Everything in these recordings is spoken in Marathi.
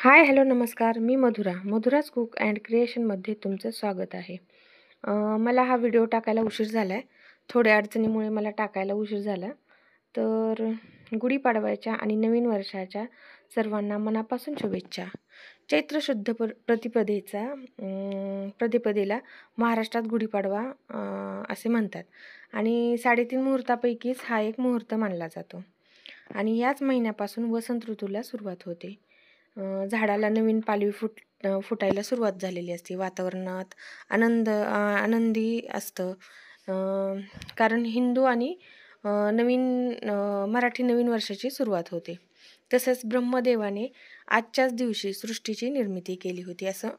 हाय हॅलो नमस्कार. मी मधुराज कुक अँड क्रिएशनमध्ये तुमचं स्वागत आहे. मला हा व्हिडिओ टाकायला उशीर झाला आहे. थोड्या अडचणीमुळे मला टाकायला उशीर झाला. तर गुढीपाडव्याच्या आणि नवीन वर्षाच्या सर्वांना मनापासून शुभेच्छा. चैत्र शुद्ध प्रतिपदेला महाराष्ट्रात गुढीपाडवा असे म्हणतात आणि 3.5 मुहूर्तापैकीच हा एक मुहूर्त मानला जातो आणि याच महिन्यापासून वसंत ऋतूला सुरुवात होते. झाडाला नवीन पालवी फुटायला सुरुवात झालेली असते. वातावरणात आनंदी असतं, कारण हिंदू आणि मराठी नवीन वर्षाची सुरुवात होते. तसंच ब्रह्मदेवाने आजच्याच दिवशी सृष्टीची निर्मिती केली होती असं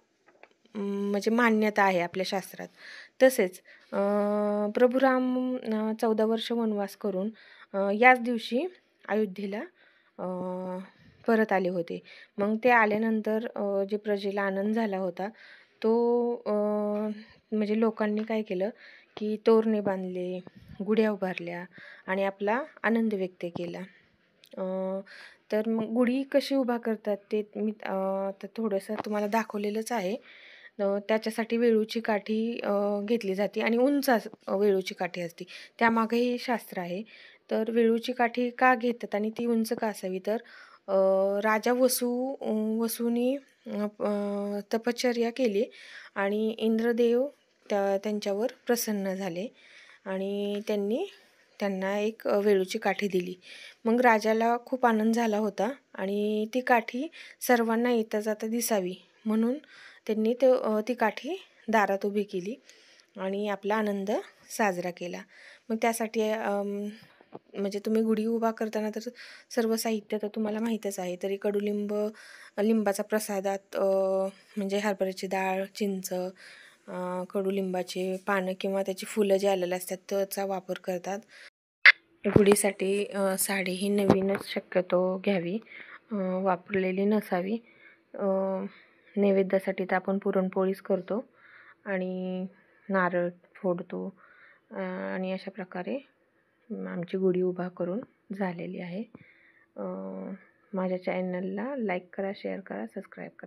म्हणजे मान्यता आहे आपल्या शास्त्रात. तसेच प्रभू राम 14 वर्ष वनवास करून याच दिवशी अयोध्येला परत आले होते. मग ते आल्यानंतर जे प्रजेला आनंद झाला होता तो म्हणजे लोकांनी काय केलं की तोरणे बांधले, गुढ्या उभारल्या आणि आपला आनंद व्यक्त केला. तर मग गुढी कशी उभा करतात ते मी तर थोडंसं तुम्हाला दाखवलेलंच आहे. त्याच्यासाठी वेळूची काठी घेतली जाते आणि उंच वेळूची काठी असते. त्यामागेही शास्त्र आहे. तर वेळूची काठी का घेतात आणि ती उंच का असावी, तर राजा वसूनी तपश्चर्या केली आणि इंद्रदेव त्यांच्यावर प्रसन्न झाले आणि त्यांना एक वेळूची काठी दिली. मग राजाला खूप आनंद झाला होता आणि ती काठी सर्वांना येता जाता दिसावी म्हणून त्यांनी ती काठी दारात उभी केली आणि आपला आनंद साजरा केला. मग त्यासाठी म्हणजे तुम्ही गुढी उभा करताना तर सर्व साहित्य तर तुम्हाला माहीतच आहे. तरी लिंबाचा प्रसादात म्हणजे हरभऱ्याची डाळ, चिंच, कडुलिंबाचे पानं किंवा त्याची फुलं जे आलेले असतात त्याचा वापर करतात. गुढीसाठी साडी ही नवीनच शक्यतो घ्यावी, वापरलेली नसावी. नैवेद्यासाठी तर आपण पुरणपोळीच करतो आणि नारळ फोडतो आणि अशा प्रकारे आमची गुढी उभा करून झालेली आहे. माझ्या चॅनलला लाईक करा, शेअर करा, सबस्क्राईब करा.